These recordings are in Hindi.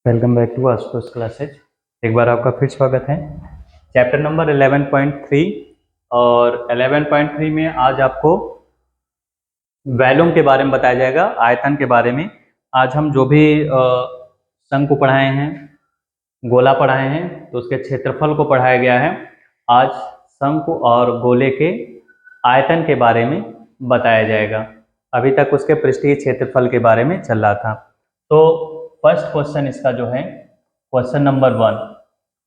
Welcome back to Ashutosh classes. एक बार आपका फिर स्वागत है। चैप्टर नंबर 11.3 और 11.3 में आज आपको वॉल्यूम के बारे में बताया जाएगा, आयतन के बारे में। आज हम जो भी शंकु पढ़ाए हैं, गोला पढ़ाए हैं, तो उसके क्षेत्रफल को पढ़ाया गया है। आज शंकु और गोले के आयतन के बारे में बताया जाएगा। अभी तक उसके पृष्ठीय क्षेत्रफल के बारे में चल रहा था। तो फर्स्ट क्वेश्चन इसका जो है क्वेश्चन नंबर 1,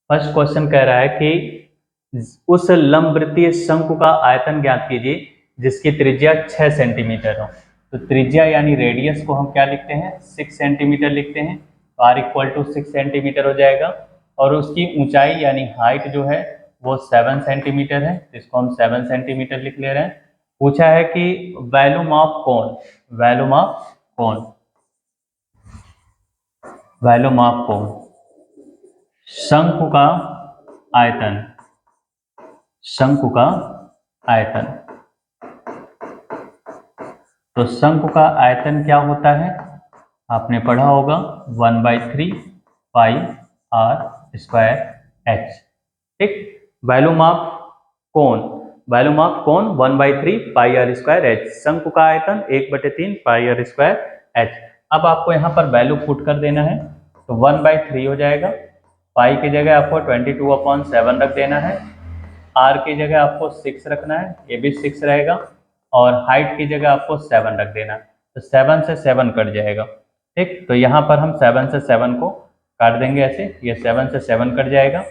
फर्स्ट क्वेश्चन कह रहा है कि उस लंबवृत्तीय शंकु का आयतन ज्ञात कीजिए जिसकी त्रिज्या 6 सेंटीमीटर हो। तो त्रिज्या यानी रेडियस को हम क्या लिखते हैं, 6 सेंटीमीटर लिखते हैं। तो r इक्वल टू 6 सेंटीमीटर हो जाएगा। और उसकी ऊंचाई यानी हाइट जो है वो 7 सेंटीमीटर है, इसको हम 7 सेंटीमीटर लिख ले रहे हैं। पूछा है कि volume of cone, volume of cone, volume of cone, शंकु का आयतन, शंकु का आयतन। तो शंकु का आयतन क्या होता है, आपने पढ़ा होगा 1/3 पाई r स्क्वायर h। ठीक, volume of cone, volume of cone 1/3 pi r square h, शंकु का आयतन 1/3 पाई r स्क्वायर h। अब आपको यहाँ पर वैल्यू पुट कर देना है। तो 1/3 हो जाएगा, पाई की जगह आपको 22/7 रख देना है, r की जगह आपको 6 रखना है, ये भी 6 रहेगा, और हाइट की जगह आपको 7 रख देना। तो 7 से 7 कट जाएगा। ठीक, तो यहाँ पर हम 7 से 7 को काट देंगे ऐसे, ये 7 से 7 कट जाएगा।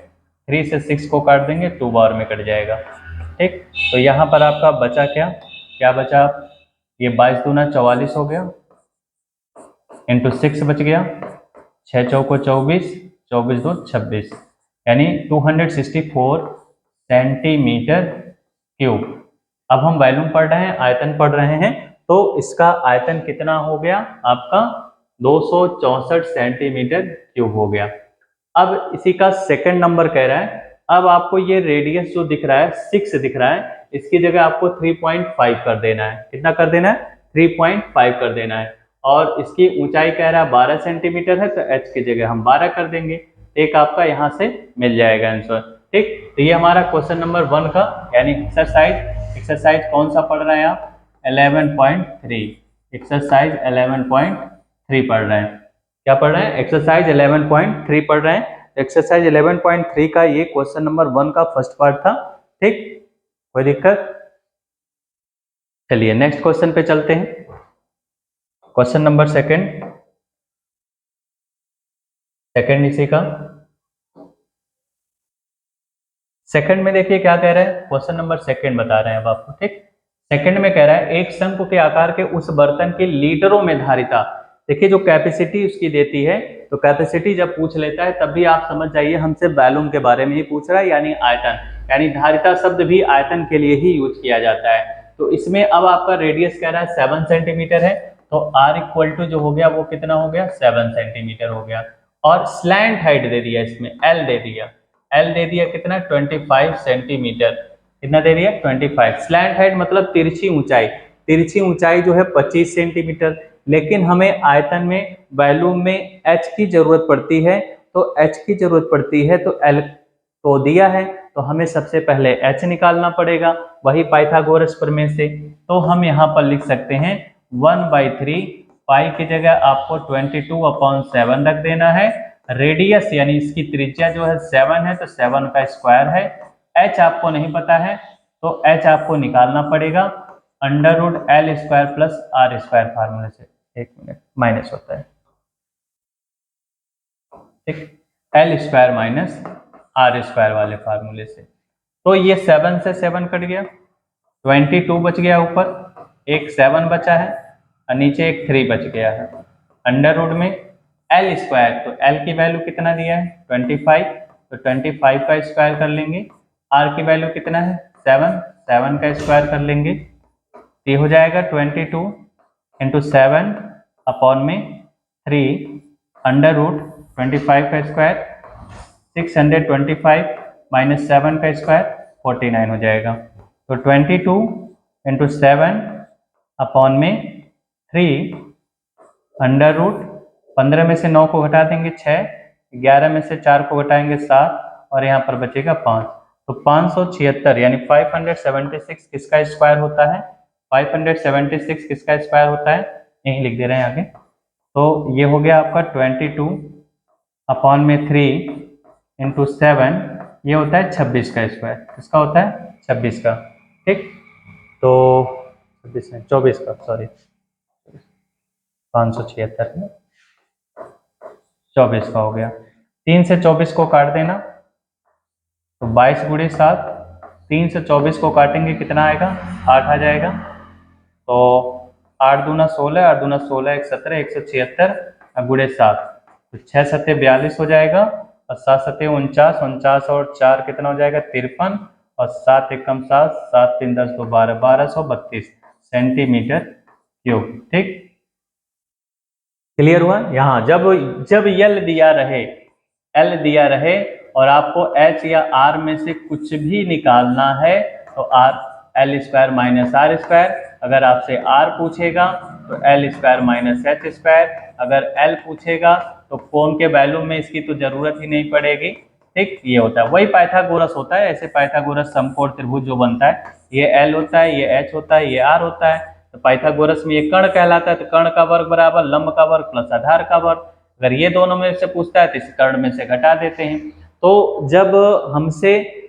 3 से 6 को काट देंगे, 2 बार में कट जाएगा। ठीक, तो यहाँ पर आपका बचा क्या, क्या बचा, ये 22 दूना 44 हो गया, इंटू 6 बच गया, 6 चौको 24, 24 दो 26, यानी 264 सेंटीमीटर क्यूब। अब हम वॉल्यूम पढ़ रहे हैं, आयतन पढ़ रहे हैं, तो इसका आयतन कितना हो गया आपका, 264 सेंटीमीटर क्यूब हो गया। अब इसी का सेकंड नंबर कह रहा है, अब आपको ये रेडियस जो दिख रहा है 6 दिख रहा है, इसकी जगह आपको 3.5 कर देना है। कितना कर देना है, 3.5 कर देना है। और इसकी ऊंचाई कह रहा है 12 सेंटीमीटर है, तो h की जगह हम 12 कर देंगे। एक आपका यहाँ से मिल जाएगा आंसर। ठीक, तो ये हमारा क्वेश्चन नंबर 1 का यानी एक्सरसाइज कौन सा पढ़ रहे हैं आप, 11.3, एक्सरसाइज 11.3 पढ़ रहे हैं। क्या पढ़ रहे हैं, एक्सरसाइज 11.3 पढ़ रहे हैं। एक्सरसाइज 11.3 का ये क्वेश्चन नंबर 1 का फर्स्ट पार्ट था। ठीक, कोई दिक्कत, चलिए नेक्स्ट क्वेश्चन पे चलते हैं। क्वेश्चन नंबर सेकंड इसी का सेकंड में देखिए क्या कह रहा है, क्वेश्चन नंबर सेकंड बता रहे हैं अब आपको। ठीक, सेकंड में कह रहा है एक शंकु के आकार के उस बर्तन की लीटरों में धारिता। देखिए जो कैपेसिटी उसकी देती है, तो कैपेसिटी जब पूछ लेता है तब भी आप समझ जाइए हमसे वॉल्यूम के बारे में ही पूछ रहा है, यानी आयतन, यानी धारिता शब्द भी आयतन के लिए ही यूज किया जाता है। तो इसमें अब आपका रेडियस कह रहा है 7 सेंटीमीटर है, तो r इक्वल टू जो हो गया वो कितना हो गया, 7 सेंटीमीटर हो गया। और स्लैंट हाइट दे दिया, इसमें l दे दिया, L दे दिया कितना, 25 सेंटीमीटर। कितना दे दिया, 25। स्लैंट हाइट मतलब तिरछी ऊंचाई, तिरछी ऊंचाई जो है 25 सेंटीमीटर। लेकिन हमें आयतन में, वॉल्यूम में h की जरूरत पड़ती है, तो h की जरूरत पड़ती है, तो L तो दिया है, तो हमें सबसे पहले h निकालना पड़ेगा, वही पाइथागोरस प्रमेय से। तो हम यहाँ पर लिख सकते हैं 1/3, पाई की जगह आपको 22/7 रख देना है। रेडियस यानी इसकी त्रिज्या जो है 7 है, तो 7 का स्क्वायर है। h आपको नहीं पता है, तो h आपको निकालना पड़ेगा √L² प्लस r² फार्मूले से। एक मिनट, माइनस होता है, ठीक, L² माइनस r² वाले फार्मूले से। तो ये 7 से 7 कट गया, 22 बच गया, ऊपर एक 7 बचा है और नीचे एक 3 बच गया है। अंडर रूट में L², तो L की वैल्यू कितना दिया है, 25, तो 25 का स्क्वायर कर लेंगे। R की वैल्यू कितना है, 7 का स्क्वायर कर लेंगे। ये हो जाएगा 22 इंटू 7 अपॉन में 3 अंडर रूट 25 का स्क्वायर 625 माइनस 7 का स्क्वायर 49 हो जाएगा। तो 22 इंटू 7 अपॉन में 3 अंडर रूट 15 में से 9 को घटा देंगे 6, 11 में से 4 को घटाएंगे 7 और यहाँ पर बचेगा 5। तो 576 यानी 576 किसका स्क्वायर होता है? 576 किसका स्क्वायर होता है? यही लिख दे रहे हैं आगे। तो ये हो गया आपका 22 अपॉन में 3 इंटू 7, ये होता है 26 का स्क्वायर। किसका होता है? 26 का। ठीक, तो 26 नहीं 24 का, सॉरी 576 में 24 का हो गया। 3 से 24 को काट देना, तो 22 गुणे 7, 3 से 24 को काटेंगे कितना आएगा? 8 आ जाएगा। तो 8 दूना 16, 8 दूना 16 1 17, 176 गुणे 7, तो 6 सत्ते 42 हो जाएगा और 7 सत्ते 49, 49 और 4 कितना हो जाएगा? 53 और 7 एकम 7, 7 3 10 2 12, 1232 सेंटीमीटर क्यूब। ठीक, क्लियर हुआ? यहाँ जब यल दिया रहे, एल दिया रहे और आपको एच या आर में से कुछ भी निकालना है तो R L square minus R square. अगर आपसे आर पूछेगा तो L square minus H square. अगर एल पूछेगा तो कोण के वैल्यू में इसकी तो जरूरत ही नहीं पड़ेगी। ठीक, ये होता है, वही पाइथागोरस होता है। ऐसे पाइथागोरस समकोण त्रिभुज जो बनता है, ये एल होता है, ये एच होता है, ये आर होता है। तो पाइथागोरस में ये कर्ण कहलाता है। तो कर्ण का वर्ग बराबर लंब का वर्ग प्लस आधार का वर्ग। अगर ये दोनों में से पूछता है तो इस कर्ण में से घटा देते हैं। तो जब हमसे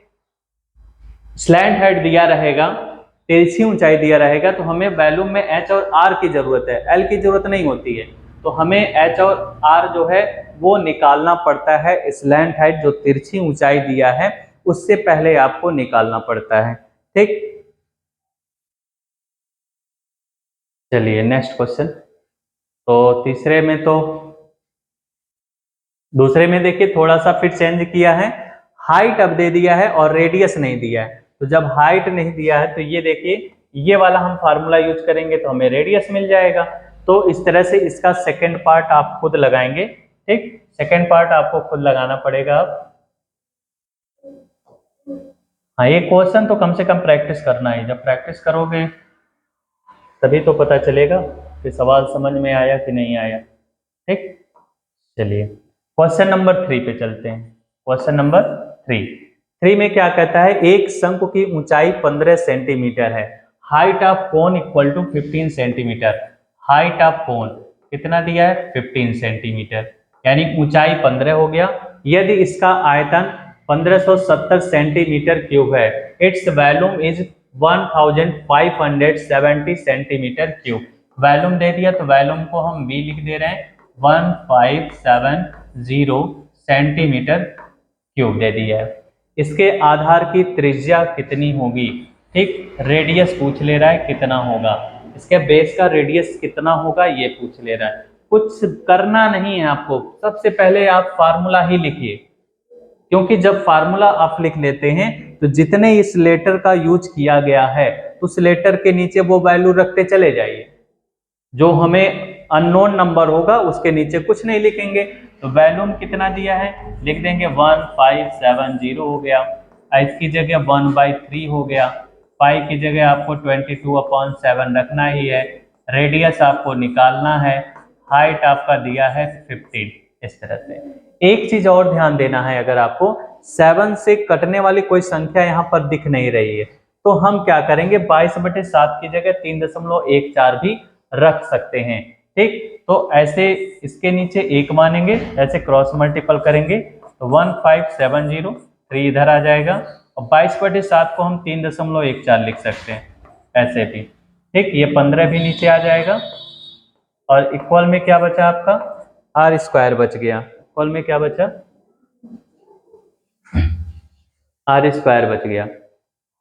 स्लैंट हेड दिया रहेगा, तिरछी ऊंचाई दिया रहेगा, तो हमें वैल्यूम में एच और आर की जरूरत है, एल की जरूरत नहीं होती है। तो हमें एच और आर जो है वो निकालना पड़ता है। स्लैंट हेड जो तिरछी ऊंचाई दिया है उससे पहले आपको निकालना पड़ता है। ठीक, चलिए नेक्स्ट क्वेश्चन। तो तीसरे में तो दूसरे में देखिए थोड़ा सा फिर चेंज किया है, हाइट अब दे दिया है और रेडियस नहीं दिया है। तो जब हाइट नहीं दिया है तो ये देखिए ये वाला हम फार्मूला यूज करेंगे तो हमें रेडियस मिल जाएगा। तो इस तरह से इसका सेकंड पार्ट आप खुद लगाएंगे। ठीक, सेकंड पार्ट आपको खुद लगाना पड़ेगा। हाँ, ये क्वेश्चन तो कम से कम प्रैक्टिस करना है। जब प्रैक्टिस करोगे तभी तो पता चलेगा कि सवाल समझ में आया कि नहीं आया। ठीक, चलिए क्वेश्चन नंबर 3 पे चलते हैं। क्वेश्चन नंबर 3 में क्या कहता है? एक शंकु की ऊंचाई 15 सेंटीमीटर है, height of cone equal to 15 centimetre. Height of cone कितना दिया है? 15 सेंटीमीटर, यानी ऊंचाई 15 हो गया। यदि इसका आयतन 1570 सेंटीमीटर क्यूब है, it's volume is 1570 centimetre cube. Volume दे दिया तो वॉल्यूम को हम v लिख दे रहे हैं, 1570 सेंटीमीटर क्यूब दे दिया है। इसके आधार की त्रिज्या कितनी होगी? ठीक, रेडियस पूछ ले रहा है कितना होगा, इसके बेस का रेडियस कितना होगा ये पूछ ले रहा है। कुछ करना नहीं है आपको, सबसे पहले आप फार्मूला ही लिखिए, क्योंकि जब फार्मूला आप लिख लेते हैं तो जितने इस लेटर का यूज किया गया है उस लेटर के नीचे वो वैल्यू रखते चले जाइए। जो हमें अननोन नंबर होगा उसके नीचे कुछ नहीं लिखेंगे। तो वैल्यूम कितना दिया है लिख देंगे 1570 हो गया, इसकी जगह 1/3 हो गया, पाई की जगह आपको 22/7 रखना ही है, रेडियस आपको निकालना है, हाइट आपका दिया है 15। इस तरह से एक चीज और ध्यान देना है, अगर आपको 7 से कटने वाली कोई संख्या यहाँ पर दिख नहीं रही है तो हम क्या करेंगे, 22/7 की जगह 3.14 भी रख सकते हैं। ठीक, तो ऐसे इसके नीचे 1 मानेंगे, ऐसे क्रॉस मल्टीपल करेंगे तो 1570 3 इधर आ जाएगा और 22/7 को हम 3.14 लिख सकते हैं ऐसे भी। ठीक, ये 15 भी नीचे आ जाएगा और इक्वल में क्या बचा आपका? आर स्क्वायर बच गया। इक्वल में क्या बचा? आर स्क्वायर बच गया।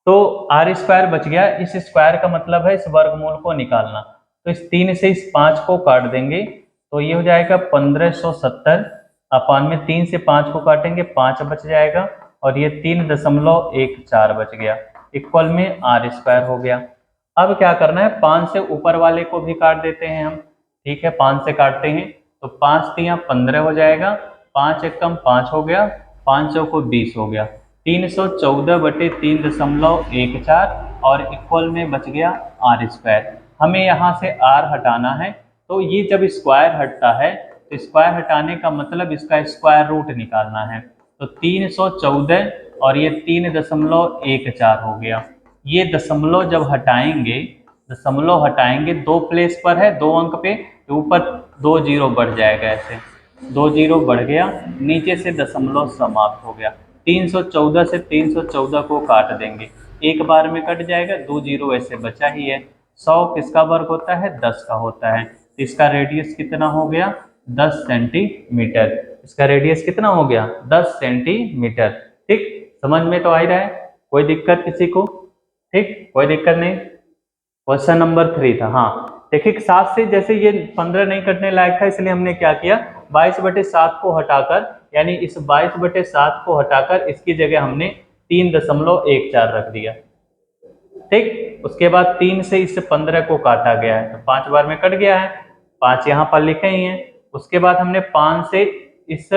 तो आर स्क्वायर बच गया। इस स्क्वायर का मतलब है इस वर्गमूल को निकालना। तो इस 3 से इस 5 को काट देंगे तो ये हो जाएगा 1570 अपान में 3 से 5 को काटेंगे 5 बच जाएगा और ये 3.14 बच गया। इक्वल में आर स्क्वायर हो गया। अब क्या करना है, 5 से ऊपर वाले को भी काट देते हैं हम। ठीक है, 5 से काटते हैं तो 5 3 15 हो जाएगा, 5 एकम 5 हो गया, 5 चौको 20 हो गया, 314/3.14 और इक्वल में बच गया आर स्क्वायर। हमें यहाँ से आर हटाना है तो ये जब स्क्वायर हटता है तो स्क्वायर हटाने का मतलब इसका स्क्वायर रूट निकालना है। तो 314 और ये 3.14 हो गया। ये दशमलव हटाएंगे 2 प्लेस पर है, 2 अंक पे, तो ऊपर 2 जीरो बढ़ जाएगा, ऐसे 2 जीरो बढ़ गया, नीचे से दशमलव समाप्त हो गया। 314 से 314 को काट देंगे, एक बार में कट जाएगा, 2 जीरो ऐसे बचा ही है। 100 किसका वर्ग होता है? 10 का होता है। तो इसका रेडियस कितना हो गया? 10 सेंटीमीटर। इसका रेडियस कितना हो गया? 10 सेंटीमीटर। ठीक, समझ में तो आ ही रहा है? कोई दिक्कत किसी को? ठीक, कोई दिक्कत नहीं। क्वेश्चन नंबर 3 था। हाँ देखिए, 7 से जैसे ये 15 नहीं कटने लायक था, इसलिए हमने क्या किया, 22/7 को हटाकर, यानी इस 22/7 को हटाकर इसकी जगह हमने 3.14 रख दिया। ठीक, उसके बाद 3 से इस 15 को काटा गया है, तो 5 बार में कट गया है, 5 यहाँ पर लिखे ही हैं। उसके बाद हमने 5 से इस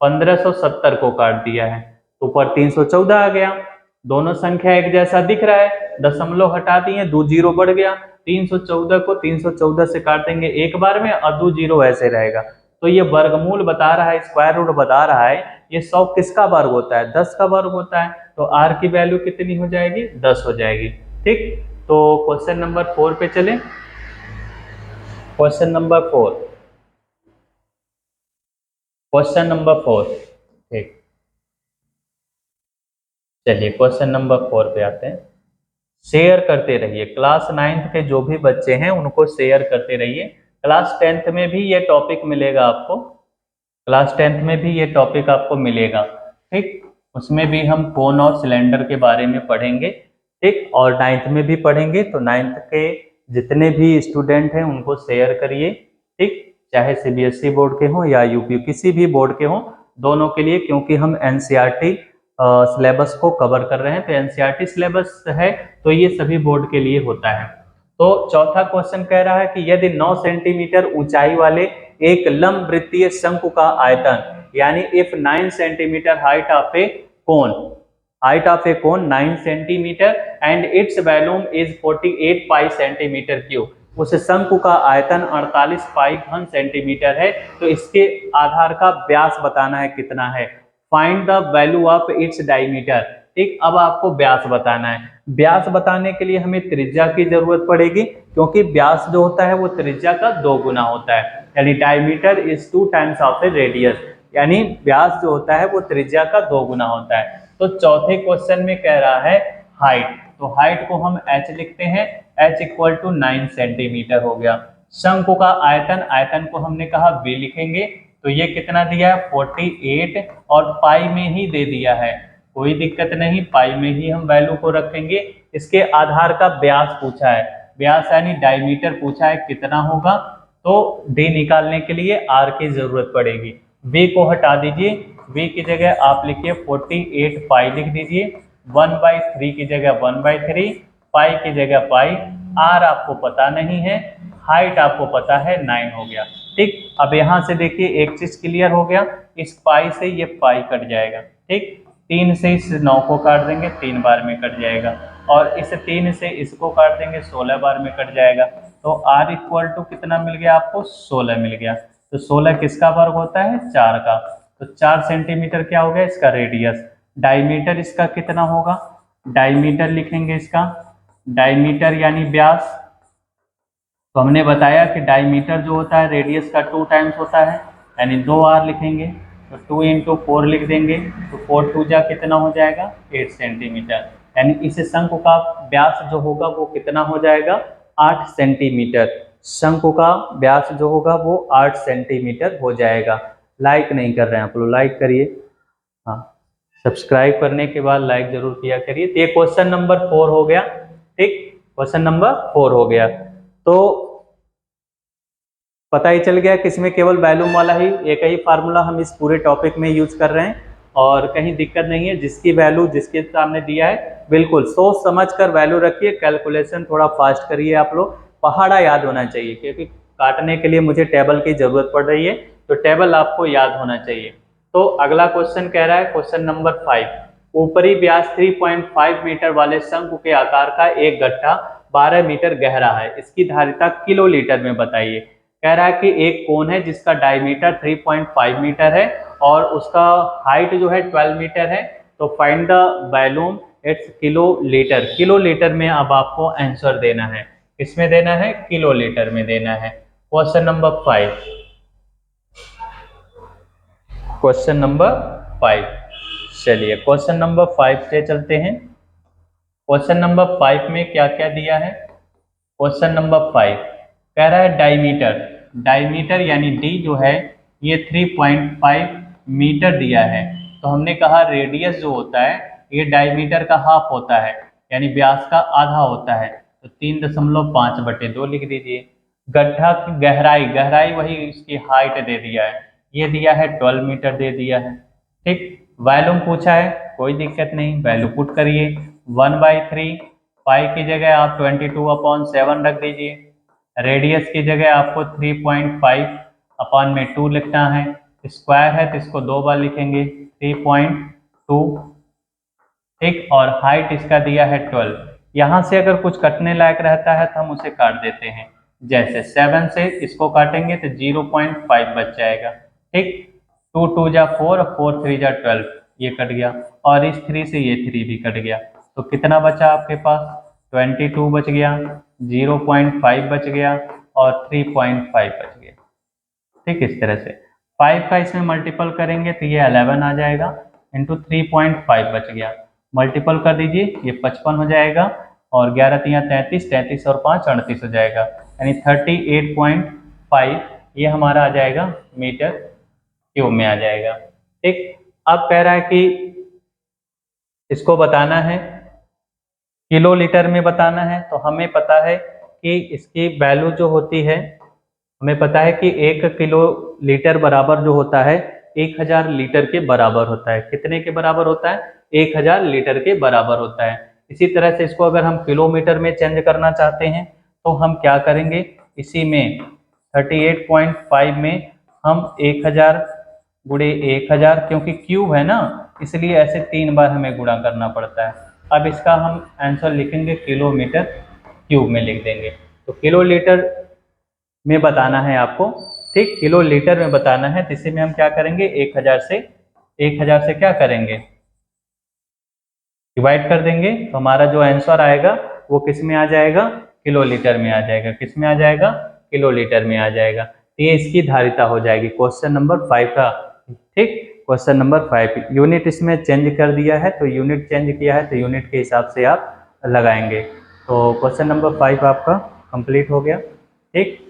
1570 को काट दिया है, तो ऊपर 314 आ गया। दोनों संख्या एक जैसा दिख रहा है, दशमलव हटा दिए, 2 जीरो बढ़ गया। 314 को 314 से काट देंगे एक बार में, और 2 जीरो ऐसे रहेगा। तो ये वर्गमूल बता रहा है, स्क्वायर रूट बता रहा है, ये 100 किसका वर्ग होता है? 10 का वर्ग होता है। तो r की वैल्यू कितनी हो जाएगी? 10 हो जाएगी। ठीक, तो क्वेश्चन नंबर 4 पे चले। Question number 4, question number 4। ठीक, चलिए क्वेश्चन नंबर 4 पे आते हैं। शेयर करते रहिए, क्लास 9th के जो भी बच्चे हैं उनको शेयर करते रहिए। क्लास 10th में भी ये टॉपिक मिलेगा आपको, क्लास 10th में भी ये टॉपिक आपको मिलेगा। ठीक, उसमें भी हम कोन और सिलेंडर के बारे में पढ़ेंगे। ठीक, और 9th में भी पढ़ेंगे। तो 9th के जितने भी स्टूडेंट हैं उनको शेयर करिए। ठीक, चाहे सीबीएसई बोर्ड के हों या यूपी किसी भी बोर्ड के हों, दोनों के लिए, क्योंकि हम एनसीईआरटी सिलेबस को कवर कर रहे हैं, तो एनसीईआरटी सिलेबस है, तो ये सभी बोर्ड के लिए होता है। तो चौथा क्वेश्चन कह रहा है कि यदि 9 सेंटीमीटर ऊंचाई वाले एक लंब वृत्तीय शंकु का आयतन, यानी if 9 centimetre height of A cone, height of a cone 9 centimetre and its volume is 48 pi centimetre cube, उस शंकु का आयतन 48 पाई घन सेंटीमीटर है, तो इसके आधार का व्यास बताना है कितना है। Find the value of its diameter. ठीक, अब आपको व्यास बताना है। व्यास बताने के लिए हमें त्रिज्या की जरूरत पड़ेगी, क्योंकि व्यास जो होता है वो त्रिज्या का 2 गुना होता है, यानी diameter is 2 times of the radius, यानी व्यास जो होता है वो त्रिज्या का 2 गुना होता है। तो चौथे क्वेश्चन में कह रहा है हाइट, तो हाइट को हम h लिखते हैं, h इक्वल टू 9 सेंटीमीटर हो गया। शंकु का आयतन, आयतन को हमने कहा v लिखेंगे, तो ये कितना दिया है? 48, और पाई में ही दे दिया है, कोई दिक्कत नहीं, पाई में ही हम वैल्यू को रखेंगे। इसके आधार का व्यास पूछा है, व्यास यानी डायमीटर पूछा है, कितना होगा? तो d निकालने के लिए r की जरूरत पड़ेगी। v को हटा दीजिए, v की जगह आप लिखिए 48 पाई लिख दीजिए, 1/3 की जगह 1/3, पाई की जगह पाई, r आपको पता नहीं है, हाइट आपको पता है 9 हो गया। ठीक, अब यहाँ से देखिए एक चीज क्लियर हो गया, इस पाई से ये पाई कट जाएगा। ठीक, 3 से इस 9 को काट देंगे, 3 बार में कट जाएगा, और इस 3 से इसको काट देंगे, 16 बार में कट जाएगा। तो r इक्वल टू कितना मिल गया आपको? 16 मिल गया। तो 16 किसका वर्ग होता है? 4 का। तो 4 सेंटीमीटर क्या हो गया इसका रेडियस। डायमीटर इसका कितना होगा? डायमीटर लिखेंगे इसका, डायमीटर यानी व्यास। तो हमने बताया कि डायमीटर जो होता है रेडियस का 2 टाइम्स होता है, यानी 2r लिखेंगे, तो 2 इंटू 4 लिख देंगे, तो 4 टू जा कितना हो जाएगा? 8 सेंटीमीटर, यानी इस शंकु का व्यास जो होगा वो कितना हो जाएगा? 8 सेंटीमीटर। शंकु का व्यास जो होगा वो 8 सेंटीमीटर हो जाएगा। लाइक नहीं कर रहे हैं आप लोग, लाइक करिए। हाँ, सब्सक्राइब करने के बाद लाइक जरूर किया करिए। तो ये क्वेश्चन नंबर 4 हो गया। ठीक, क्वेश्चन नंबर 4 हो गया। तो पता ही चल गया कि इसमें केवल वैल्यूम वाला ही एक ही फार्मूला हम इस पूरे टॉपिक में यूज कर रहे हैं, और कहीं दिक्कत नहीं है। जिसकी वैल्यू जिसके सामने दिया है बिल्कुल सोच समझ कर वैल्यू रखिए, कैलकुलेशन थोड़ा फास्ट करिए आप लोग। पहाड़ा याद होना चाहिए, क्योंकि काटने के लिए मुझे टेबल की जरूरत पड़ रही है, तो टेबल आपको याद होना चाहिए। तो अगला क्वेश्चन कह रहा है, क्वेश्चन नंबर 5, ऊपरी व्यास 3.5 मीटर वाले शंकु के आकार का एक गड्ढा 12 मीटर गहरा है, इसकी धारिता किलो लीटर में बताइए। कह रहा है कि एक कोन है जिसका डायमीटर 3.5 मीटर है और उसका हाइट जो है 12 मीटर है। तो find the volume it's kilo litre. Kilo litre में अब आपको आंसर देना है। किसमें देना है? किलो लीटर में देना है। Question number 5। क्वेश्चन नंबर 5, चलिए क्वेश्चन नंबर 5 से चलते हैं। क्वेश्चन नंबर 5 में क्या क्या दिया है? क्वेश्चन नंबर 5 कह रहा है डायमीटर। डायमीटर यानी डी जो है ये 3.5 मीटर दिया है। तो हमने कहा रेडियस जो होता है ये डायमीटर का हाफ होता है, यानी व्यास का आधा होता है। तो 3.5/2 लिख दीजिए। गड्ढा की गहराई, गहराई वही इसकी हाइट दे दिया है, ये दिया है 12 मीटर दे दिया है। ठीक, वॉल्यूम पूछा है, कोई दिक्कत नहीं, वैल्यू पुट करिए। 1/3, पाई की जगह आप 22/7 रख दीजिए। रेडियस की जगह आपको 3.5/2 लिखना है। स्क्वायर है तो इसको 2 बार लिखेंगे, 3.2। ठीक, और हाइट इसका दिया है 12। यहाँ से अगर कुछ कटने लायक रहता है तो हम उसे काट देते हैं। जैसे 7 से इसको काटेंगे तो 0.5 बच जाएगा। ठीक, 2 2 जा 4, 4 3 जा 12, ये कट गया। और इस 3 से ये 3 भी कट गया। तो कितना बचा आपके पास? 22 बच गया, 0.5 बच गया और 3.5 बच गया। ठीक, इस तरह से 5 का इसमें मल्टीपल करेंगे तो ये 11 आ जाएगा, इंटू 3.5 बच गया। मल्टीपल कर दीजिए, ये 55 हो जाएगा और 11 3 33, 33 और 5 38 हो जाएगा, यानी 38.5 ये हमारा आ जाएगा मीटर क्यूब में आ जाएगा। ठीक, अब कह रहा है कि इसको बताना है किलो लीटर में बताना है। तो हमें पता है कि इसकी वैल्यू जो होती है, हमें पता है कि 1 किलो लीटर बराबर जो होता है 1000 लीटर के बराबर होता है। कितने के बराबर होता है? 1000 लीटर के बराबर होता है। इसी तरह से इसको अगर हम किलोमीटर में चेंज करना चाहते हैं तो हम क्या करेंगे? इसी में 38.5 में हम 1000 गुणे 1000, क्योंकि क्यूब है ना इसलिए ऐसे 3 बार हमें गुणा करना पड़ता है। अब इसका हम आंसर लिखेंगे किलोमीटर क्यूब में लिख देंगे। तो किलो लीटर में बताना है आपको। ठीक, किलो लीटर में बताना है तो इसी में हम क्या करेंगे? 1000 से क्या करेंगे? डिवाइड कर देंगे। तो हमारा जो आंसर आएगा वो किस में आ जाएगा? किलो लीटर में आ जाएगा। किस में आ जाएगा? किलो लीटर में आ जाएगा। तो ये इसकी धारिता हो जाएगी क्वेश्चन नंबर 5 का। ठीक, क्वेश्चन नंबर 5 यूनिट इसमें चेंज कर दिया है, तो यूनिट चेंज किया है तो यूनिट के हिसाब से आप लगाएंगे। तो क्वेश्चन नंबर 5 आपका कंप्लीट हो गया। ठीक।